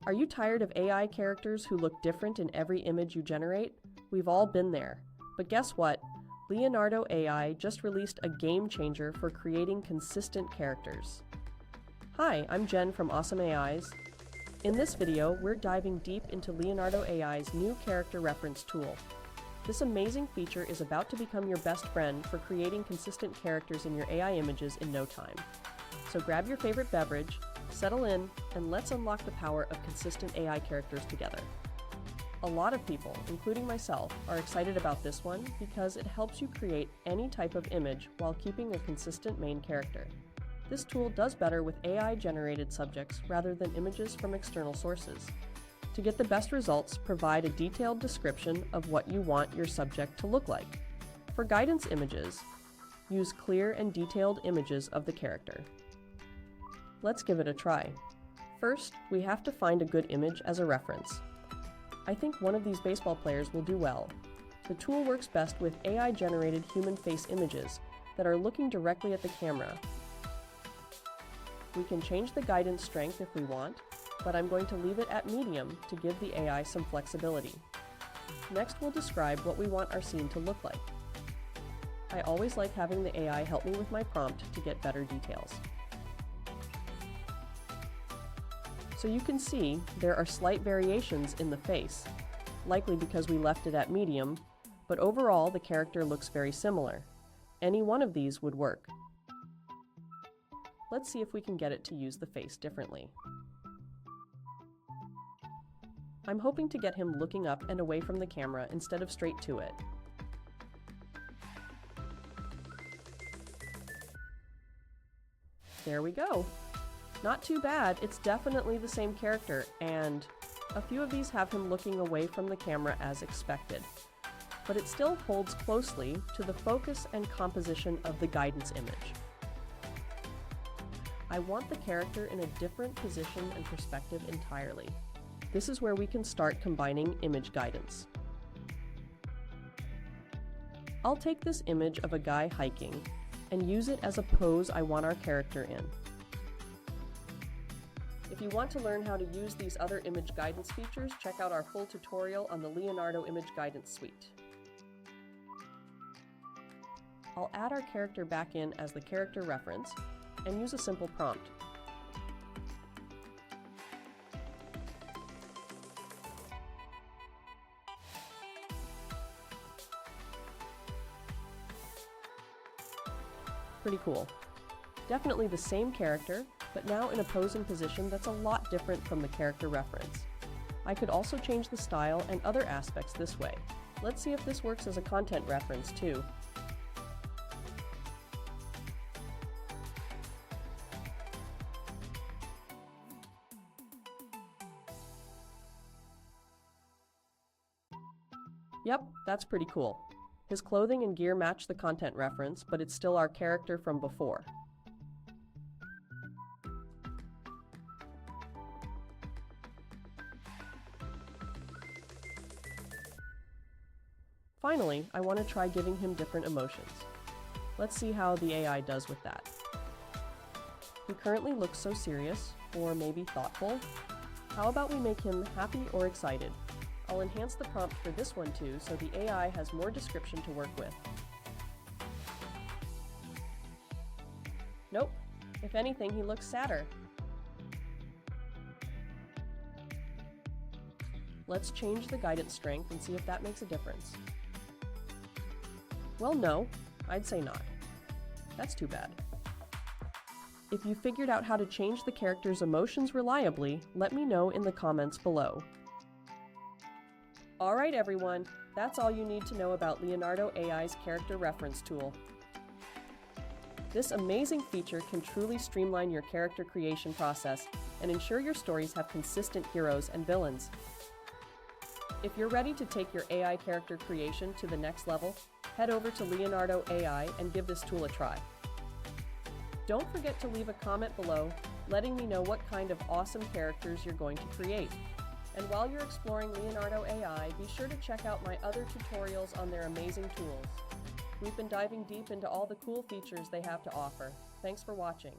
Are you tired of AI characters who look different in every image you generate? We've all been there. But guess what? Leonardo AI just released a game changer for creating consistent characters. Hi, I'm Jen from Awesome AIs. In this video, we're diving deep into Leonardo AI's new character reference tool. This amazing feature is about to become your best friend for creating consistent characters in your AI images in no time. So grab your favorite beverage, settle in, and let's unlock the power of consistent AI characters together. A lot of people, including myself, are excited about this one because it helps you create any type of image while keeping a consistent main character. This tool does better with AI-generated subjects rather than images from external sources. To get the best results, provide a detailed description of what you want your subject to look like. For guidance images, use clear and detailed images of the character. Let's give it a try. First, we have to find a good image as a reference. I think one of these baseball players will do well. The tool works best with AI-generated human face images that are looking directly at the camera. We can change the guidance strength if we want, but I'm going to leave it at medium to give the AI some flexibility. Next, we'll describe what we want our scene to look like. I always like having the AI help me with my prompt to get better details. So you can see there are slight variations in the face, likely because we left it at medium, but overall the character looks very similar. Any one of these would work. Let's see if we can get it to use the face differently. I'm hoping to get him looking up and away from the camera instead of straight to it. There we go. Not too bad, it's definitely the same character, and a few of these have him looking away from the camera as expected. But it still holds closely to the focus and composition of the guidance image. I want the character in a different position and perspective entirely. This is where we can start combining image guidance. I'll take this image of a guy hiking and use it as a pose I want our character in. If you want to learn how to use these other image guidance features, check out our full tutorial on the Leonardo Image Guidance Suite. I'll add our character back in as the character reference and use a simple prompt. Pretty cool. Definitely the same character, but now in a posing position that's a lot different from the character reference. I could also change the style and other aspects this way. Let's see if this works as a content reference too. Yep, that's pretty cool. His clothing and gear match the content reference, but it's still our character from before. Finally, I want to try giving him different emotions. Let's see how the AI does with that. He currently looks so serious, or maybe thoughtful. How about we make him happy or excited? I'll enhance the prompt for this one too, so the AI has more description to work with. Nope. If anything, he looks sadder. Let's change the guidance strength and see if that makes a difference. Well, no, I'd say not. That's too bad. If you figured out how to change the character's emotions reliably, let me know in the comments below. Alright everyone, that's all you need to know about Leonardo AI's character reference tool. This amazing feature can truly streamline your character creation process and ensure your stories have consistent heroes and villains. If you're ready to take your AI character creation to the next level, head over to Leonardo AI and give this tool a try. Don't forget to leave a comment below letting me know what kind of awesome characters you're going to create. And while you're exploring Leonardo AI, be sure to check out my other tutorials on their amazing tools. We've been diving deep into all the cool features they have to offer. Thanks for watching.